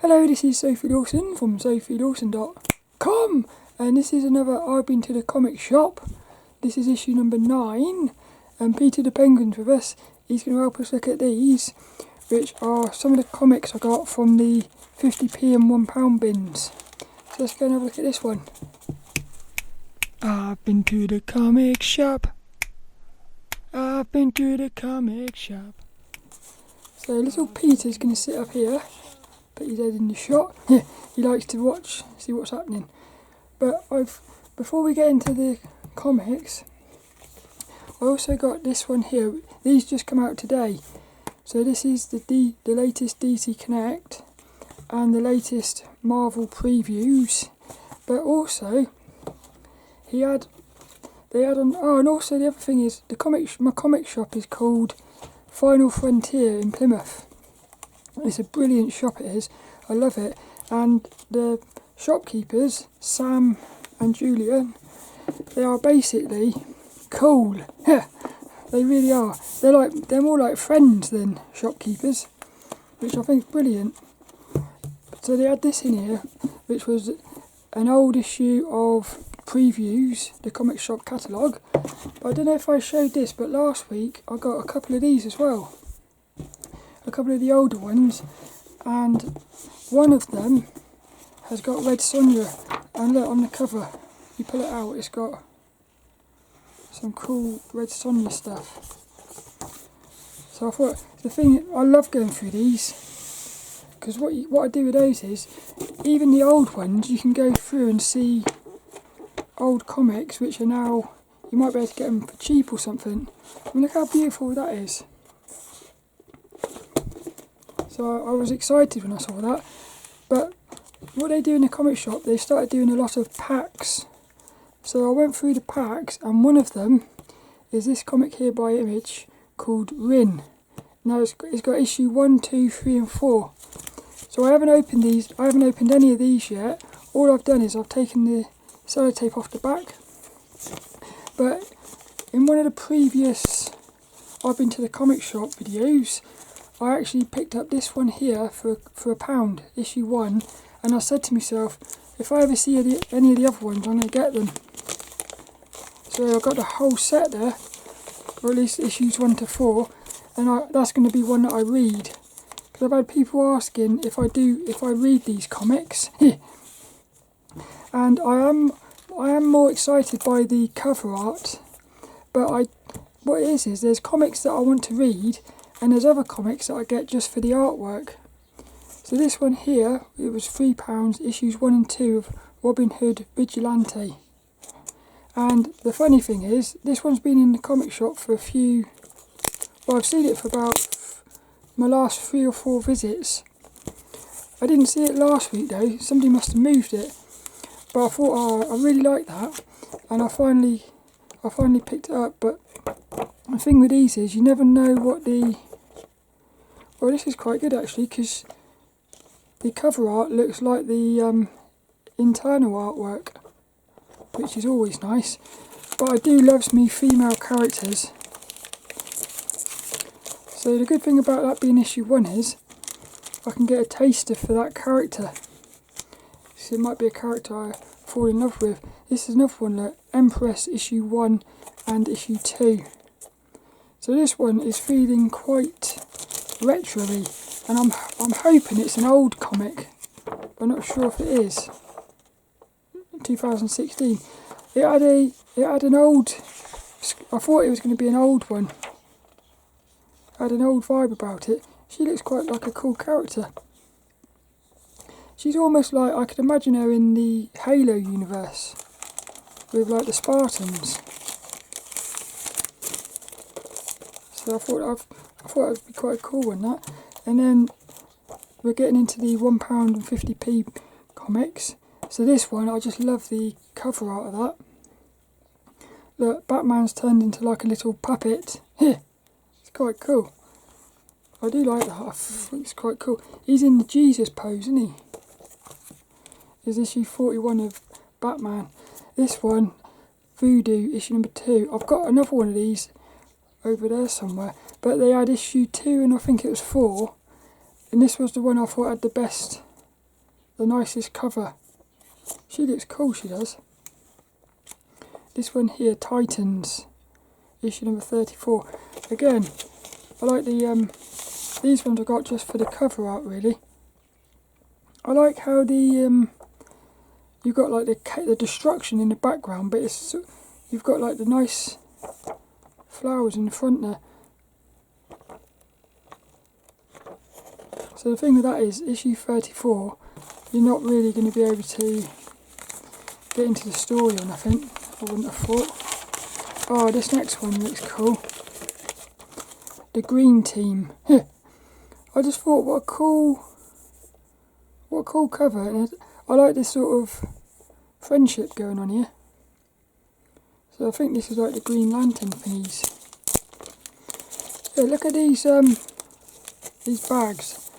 Hello, this is Sophie Lawson from sophielawson.com, and this is another I've Been to the Comic Shop. This is issue number 9, and Peter the Penguin's with us. He's going to help us look at these, which are some of the comics I got from the 50p and £1 bins. So let's go and have a look at this one. I've been to the comic shop. I've been to the comic shop. So little Peter's going to sit up here. Put his head in the shot. He likes to watch, see what's happening. But before we get into the comics, I also got this one here. These just come out today. So this is the latest DC Connect and the latest Marvel previews. But also, and also the other thing is my comic shop is called Final Frontier in Plymouth. It's a brilliant shop, it is. I love it. And the shopkeepers, Sam and Julian, they are basically cool. Yeah, they really are. They're more like friends than shopkeepers, which I think is brilliant. So they had this in here, which was an old issue of previews, the comic shop catalogue. But I don't know if I showed this, but last week I got a couple of these as well. A couple of the older ones, and one of them has got Red Sonja, and look on the cover, you pull it out, it's got some cool Red Sonja stuff. So I thought, the thing, I love going through these, because what I do with those is, even the old ones, you can go through and see old comics which are now, you might be able to get them for cheap or something. I mean, look how beautiful that is. So I was excited when I saw that, but what they do in the comic shop, they started doing a lot of packs. So I went through the packs, and one of them is this comic here by Image called Reyn. Now it's got issue 1, 2, 3 and 4. So I haven't opened these, I haven't opened any of these yet. All I've done is I've taken the sellotape off the back. But in one of the previous I've Been to the Comic Shop videos, I actually picked up this one here for £1, issue 1, and I said to myself, if I ever see any of the other ones, I'm going to get them. So I got the whole set there, or at least issues 1 to 4, and that's going to be one that I read. Because I've had people asking if I read these comics, and I am more excited by the cover art. But what it is there's comics that I want to read, and there's other comics that I get just for the artwork. So this one here, it was £3, issues 1 and 2 of Robyn Hood Vigilante. And the funny thing is, this one's been in the comic shop for I've seen it for about my last 3 or 4 visits. I didn't see it last week though, somebody must have moved it. But I thought, I really like that, and I finally picked it up. But the thing with these is, you never know what well, this is quite good actually, because the cover art looks like the internal artwork, which is always nice. But I do love me female characters. So the good thing about that being issue 1 is, I can get a taster for that character. So it might be a character I fall in love with. This is another one, like Empress issue 1 and issue 2. So this one is feeling quite retro-y, and I'm hoping it's an old comic, but I'm not sure if it is. 2016. It had an old. I thought it was going to be an old one. It had an old vibe about it. She looks quite like a cool character. She's almost like, I could imagine her in the Halo universe with like the Spartans. So I thought it'd be quite a cool one, that. And then we're getting into the £1 and 50p comics. So this one, I just love the cover art of that. Look, Batman's turned into like a little puppet. It's quite cool. I do like that. I think it's quite cool. He's in the Jesus pose, isn't he? Is issue 41 of Batman. This one, Voodoo, issue number 2. I've got another one of these over there somewhere, but they had issue 2 and I think it was 4, and this was the one I thought had the best the nicest cover. She looks cool, she does. This one here, Titans, issue number 34. Again, I like the these ones I got just for the cover art, really. I like how the you've got like the destruction in the background, but it's you've got like the nice flowers in the front there. So the thing with that is, issue 34, you're not really going to be able to get into the story or nothing. I wouldn't have thought. Oh, this next one looks cool. The Green Team. I just thought, what a cool cover. And I like this sort of friendship going on here. So I think this is like the Green Lantern thingies. Yeah, look at these bags.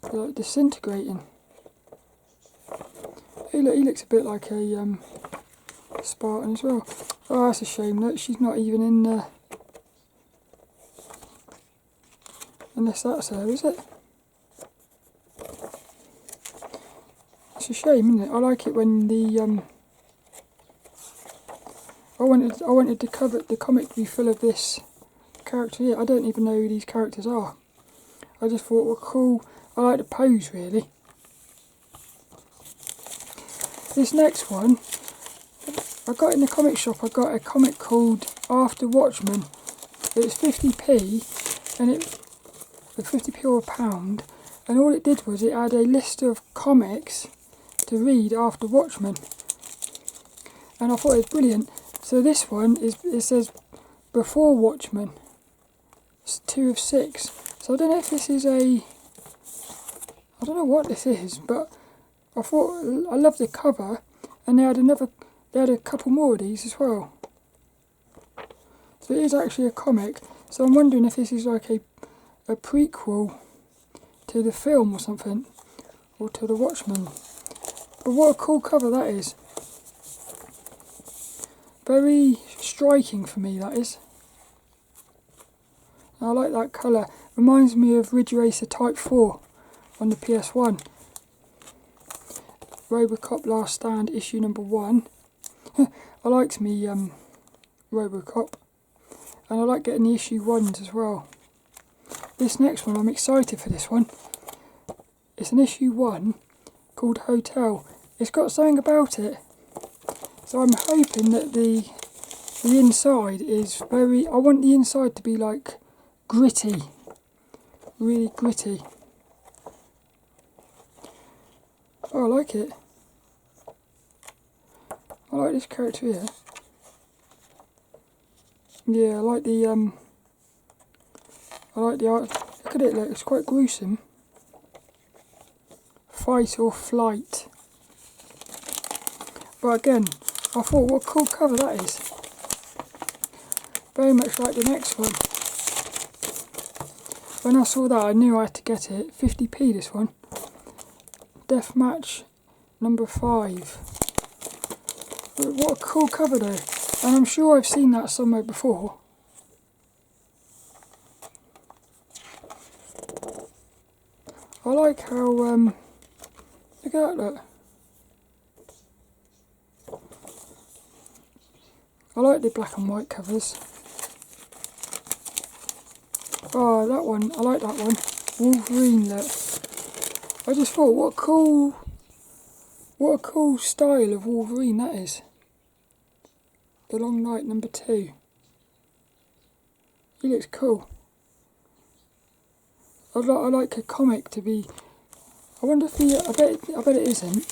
They're like disintegrating. He looks a bit like a Spartan as well. Oh, that's a shame. Look, she's not even in there. Unless that's her, is it? It's a shame, isn't it? I like it when the I wanted to cover the comic to be full of this character here. I don't even know who these characters are. I just thought, well, cool. I like the pose, really. This next one, I got in the comic shop. I got a comic called After Watchmen. It was 50p, and it 50p or £1, and all it did was it had a list of comics to read after Watchmen, and I thought it was brilliant. So this one it says before Watchmen. It's 2 of 6. So I don't know if this is I don't know what this is, but I thought I loved the cover, and they had a couple more of these as well. So it is actually a comic. So I'm wondering if this is like a prequel to the film or something, or to the Watchmen. But what a cool cover that is. Very striking for me, that is. I like that colour. Reminds me of Ridge Racer Type 4 on the PS1. Robocop Last Stand, issue number 1. I liked me Robocop, and I like getting the issue 1s as well. This next one, I'm excited for this one. It's an issue 1 called Hotel. It's got something about it, so I'm hoping that the inside is very. I want the inside to be like gritty, really gritty. Oh, I like it. I like this character here. Yeah, I like the art. Look at it, look, it's quite gruesome. Fight or flight. But again, I thought, what a cool cover that is. Very much like the next one. When I saw that, I knew I had to get it. 50p this one. Deathmatch number 5. What a cool cover though. And I'm sure I've seen that somewhere before. I like how, look at that, look. I like the black and white covers. Oh, that one, I like that one. Wolverine, look. I just thought, what a cool style of Wolverine that is. The Long Night number 2. He looks cool. I'd like a comic to be. I wonder if I bet it isn't.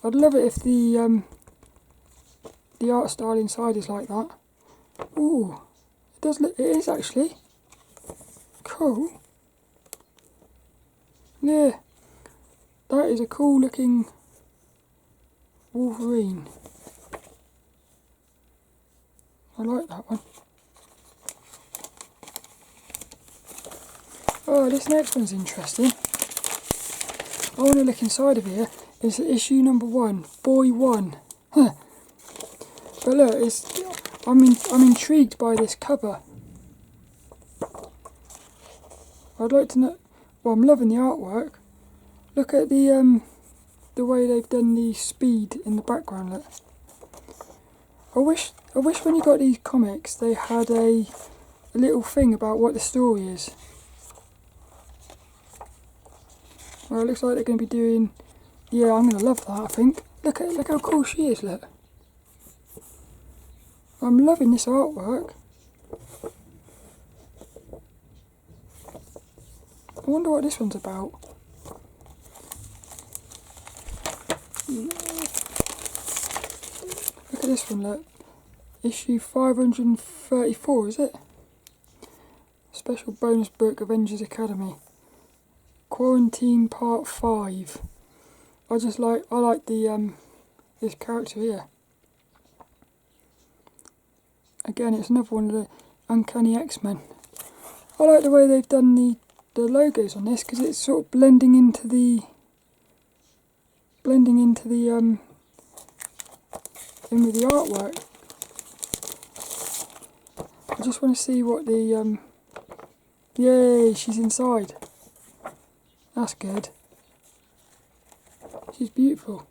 I'd love it if the art style inside is like that. Ooh, it does look. It is actually cool. Yeah, that is a cool looking Wolverine. I like that one. Oh, this next one's interesting. I want to look inside of here. It's issue number 1, Boy 1. Huh. But look, I'm intrigued by this cover. I'd like to know. Well, I'm loving the artwork. Look at the the way they've done the speed in the background. Look. I wish when you got these comics they had a little thing about what the story is. Well, it looks like they're going to be doing. Yeah, I'm going to love that. I think. Look how cool she is. Look. I'm loving this artwork. I wonder what this one's about. Look at this one, look. Issue 534, is it? Special bonus book, Avengers Academy. Quarantine Part 5. I like the this character here. Again, it's another one of the Uncanny X-Men. I like the way they've done the logos on this because it's sort of blending into the in with the artwork. I just want to see what the yay, she's inside. That's good. She's beautiful.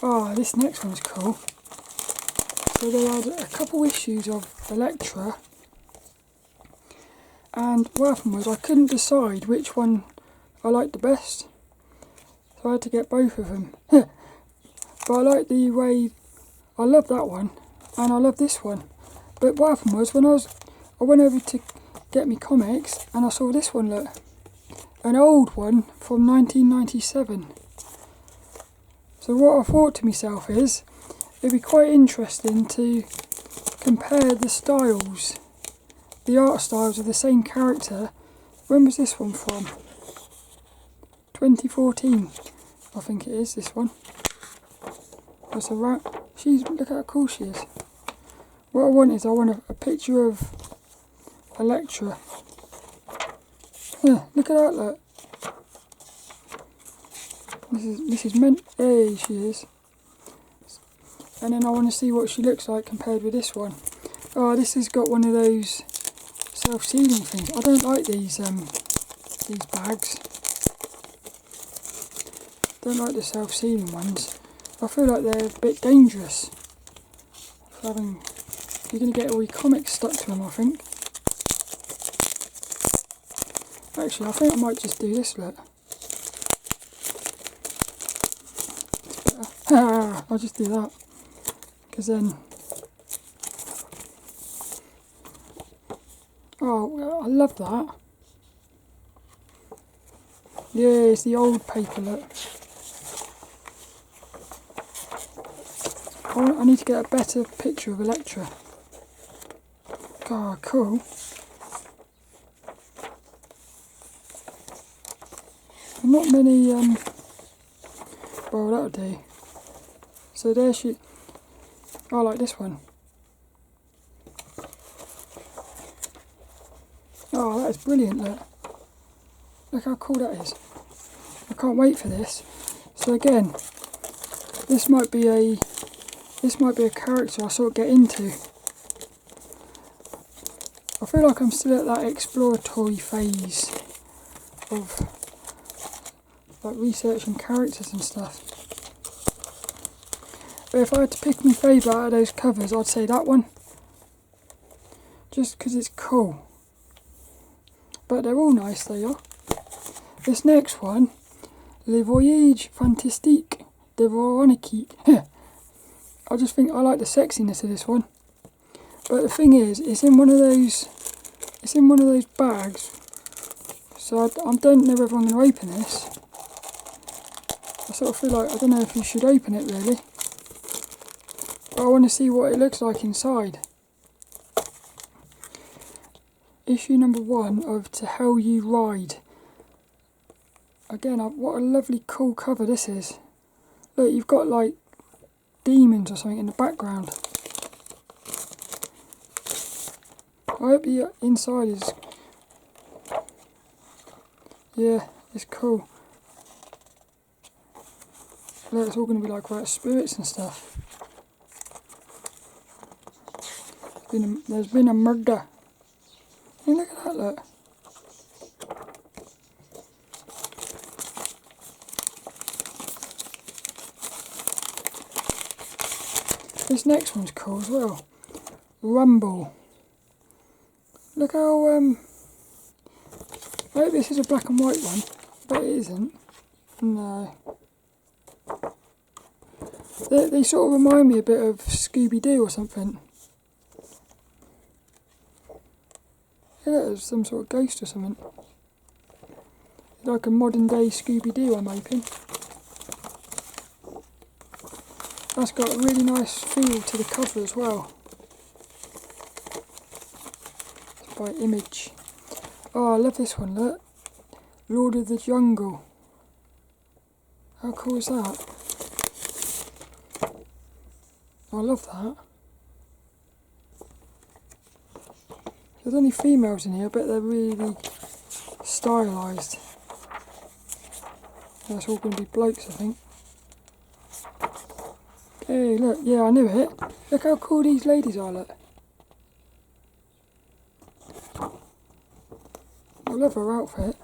Oh, this next one's cool. So they had a couple issues of Elektra, and what happened was I couldn't decide which one I liked the best, so I had to get both of them. But I like the way, I love that one, and I love this one. But what happened was when I went over to get me comics, and I saw this one, look, an old one from 1997. So what I thought to myself is, it'd be quite interesting to compare the styles, the art styles of the same character. When was this one from? 2014, I think it is, this one. That's a rat. Look how cool she is. What I want is, I want a picture of Elektra. Yeah, look at that, look. This is meant. There she is. And then I want to see what she looks like compared with this one. Oh, this has got one of those self-sealing things. I don't like these bags. Don't like the self-sealing ones. I feel like they're a bit dangerous. You're going to get all your comics stuck to them, I think. Actually, I think I might just do this, look. It's better. I'll just do that. Because then... Oh, I love that. Yeah, it's the old paper, look. I need to get a better picture of Elektra. God, cool. Not many, well, that'll do. So there she, I like this one. Oh, that is brilliant, look. Look how cool that is. I can't wait for this. So again, this might be a character I sort of get into. I feel like I'm still at that exploratory phase of like researching characters and stuff. But if I had to pick my favourite out of those covers, I'd say that one. Just because it's cool. But they're all nice, they are. This next one, Le Voyage Fantastique de Veronique. I just think I like the sexiness of this one. But the thing is, it's in one of those bags. So I don't know whether I'm going to open this. I sort of feel like, I don't know if you should open it really. But I want to see what it looks like inside. Issue number 1 of To Hell You Ride. Again, what a lovely cool cover this is. Look, you've got like demons or something in the background. I hope the inside is... Yeah, it's cool. Look, it's all going to be like about spirits and stuff. There's been a murder. Hey, look at that, look. This next one's cool as well. Rumble. Look how, I hope this is a black and white one, but it isn't. No. They sort of remind me a bit of Scooby-Doo or something. Yeah, it's some sort of ghost or something. Like a modern day Scooby-Doo, I'm hoping. That's got a really nice feel to the cover as well. It's by Image. Oh, I love this one, look. Lord of the Jungle. How cool is that? I love that. There's only females in here, but they're really stylised. That's all going to be blokes, I think. Hey, look, yeah, I knew it. Look how cool these ladies are, look. I love her outfit.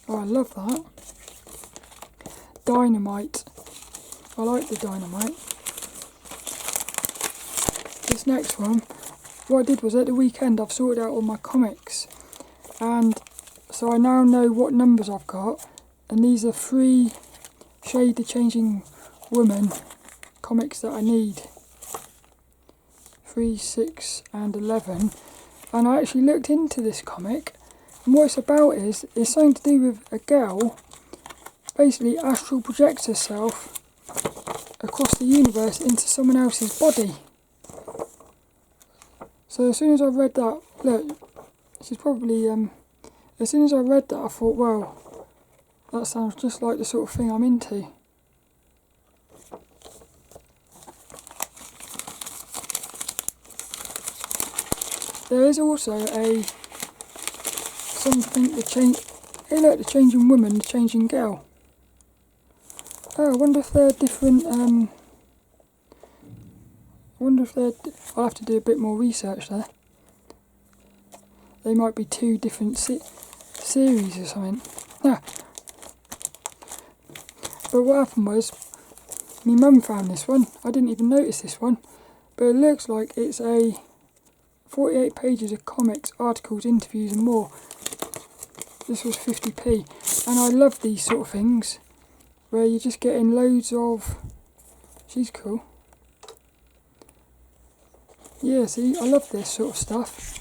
Oh, I love that. Dynamite. I like the Dynamite. This next one, what I did was at the weekend I've sorted out all my comics, and so I now know what numbers I've got, and these are 3 Shade the Changing Woman comics that I need. 3, 6 and 11, and I actually looked into this comic, and what it's about is something to do with a girl basically astral projects herself across the universe into someone else's body. So as soon as I read that, look, she's probably, as soon as I read that I thought, well, that sounds just like the sort of thing I'm into. There is also something to change, hey look, the changing woman, the changing girl. Oh, I wonder if they're different, I'll have to do a bit more research there. They might be 2 different series or something. Ah. But what happened was, my mum found this one. I didn't even notice this one. But it looks like it's a 48 pages of comics, articles, interviews and more. This was 50p. And I love these sort of things, where you're just getting loads of... She's cool. Yeah, see, I love this sort of stuff.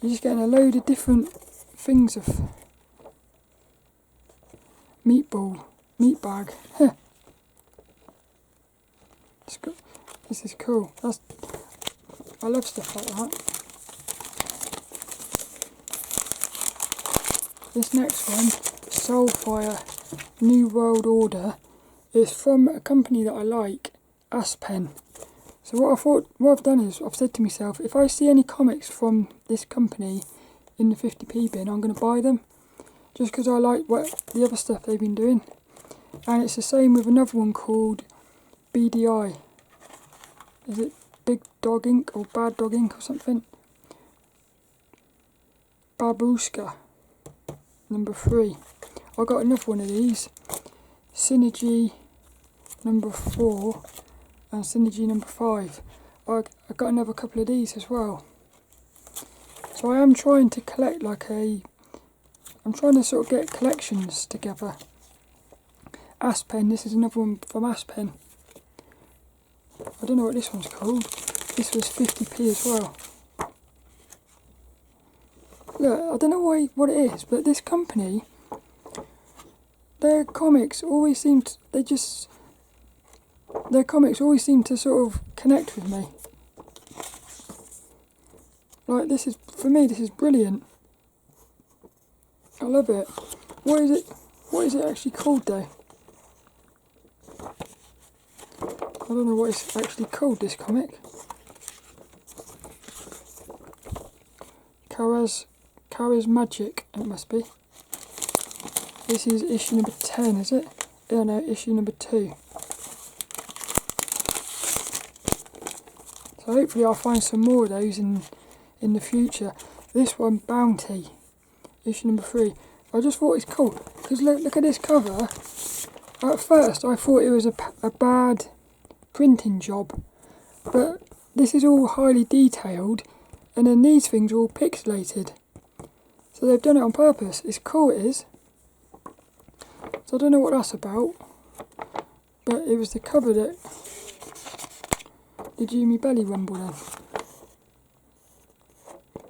You're just getting a load of different things of meat bag. This is cool. I love stuff like that. This next one, Soulfire New World Order, is from a company that I like, Aspen. So what I've done is, I've said to myself, if I see any comics from this company in the 50p bin, I'm going to buy them. Just because I like the other stuff they've been doing. And it's the same with another one called BDI. Is it Big Dog Inc. or Bad Dog Inc. or something? Babushka, number 3. I got another one of these. Synergy, number 4. And Synergy number 5. I got another couple of these as well. So I am trying to collect I'm trying to sort of get collections together. Aspen, this is another one from Aspen. I don't know what this one's called. This was 50p as well. Look, I don't know what it is, but this company, their comics always seem to sort of connect with me. Like, for me, this is brilliant. I love it. What is it actually called though? I don't know what it's actually called, this comic. Charismagic, it must be. This is issue number 10, is it? Oh no, issue number 2. So hopefully I'll find some more of those in the future. This one, Bounty, issue number 3. I just thought it's cool, because look at this cover. At first I thought it was a bad printing job, but this is all highly detailed, and then these things are all pixelated. So they've done it on purpose. It's cool, it is. So I don't know what that's about, but it was the cover that did you me belly rumble then.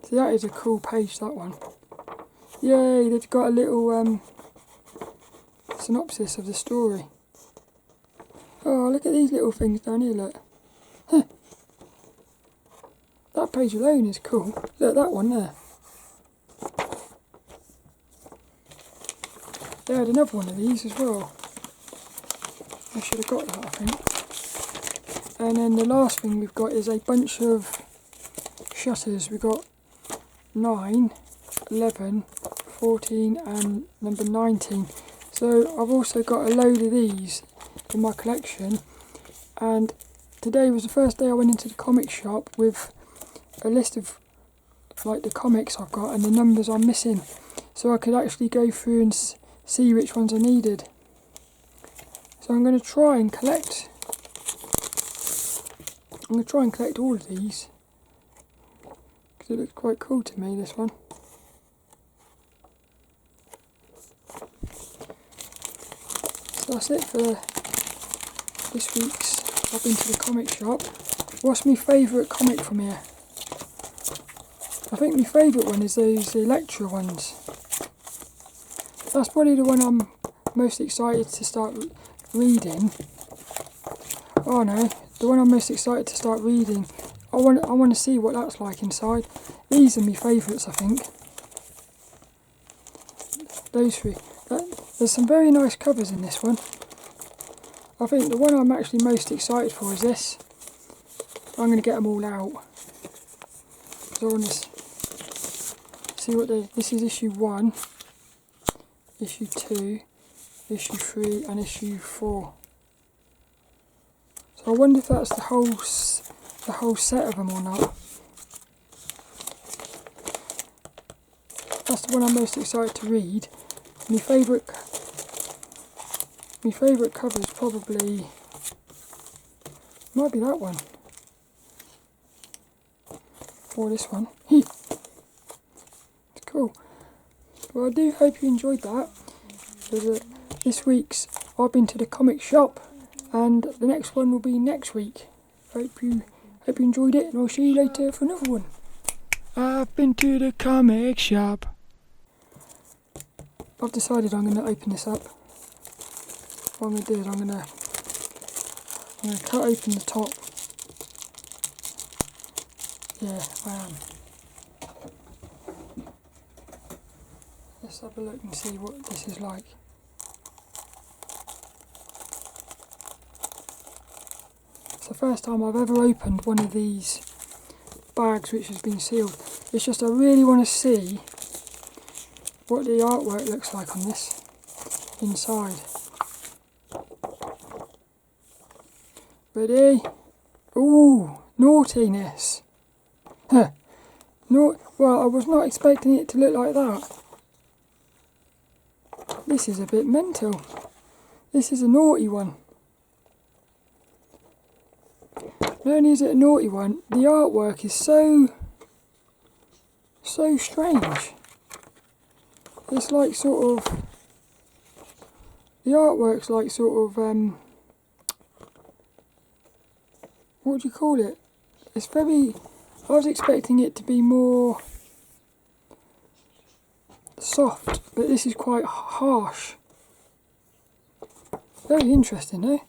So that is a cool page, that one. Yay, they've got a little synopsis of the story. Oh, look at these little things down here, look. Huh. That page alone is cool. Look, that one there. They had another one of these as well. I should have got that, I think. And then the last thing we've got is a bunch of shutters. We've got 9, 11, 14 and number 19. So I've also got a load of these in my collection, and today was the first day I went into the comic shop with a list of like the comics I've got and the numbers I'm missing, so I could actually go through and see which ones I needed. So I'm going to try and collect all of these because it looks quite cool to me, this one. So that's it for this week's I've been to the comic shop. What's my favourite comic from here? I think my favourite one is those Elektra ones. That's probably the one I'm most excited to start reading. Oh no, the one I'm most excited to start reading. I want to see what that's like inside. These are my favourites, I think. Those three. There's some very nice covers in this one. I think the one I'm actually most excited for is this. I'm going to get them all out. So I want to see what this is issue 1, issue 2, issue 3 and issue 4. So I wonder if that's the whole set of them or not. That's the one I'm most excited to read. My favourite cover is probably, might be that one, or this one. It's cool. Well, I do hope you enjoyed that. This week's I've been to the comic shop, and the next one will be next week. Hope you enjoyed it, and I'll see you later for another one. I've been to the comic shop. I've decided I'm going to open this up. What I'm going to do is I'm going to cut open the top. Yeah, I am. Let's have a look and see what this is like. It's the first time I've ever opened one of these bags which has been sealed. It's just I really want to see what the artwork looks like on this inside. Ready? Ooh, naughtiness. Huh. Well, I was not expecting it to look like that. This is a bit mental. This is a naughty one. Not only is it a naughty one, the artwork is so strange. It's like sort of, the artwork's like sort of, what do you call it? It's very, I was expecting it to be more soft, but this is quite harsh. Very interesting, eh?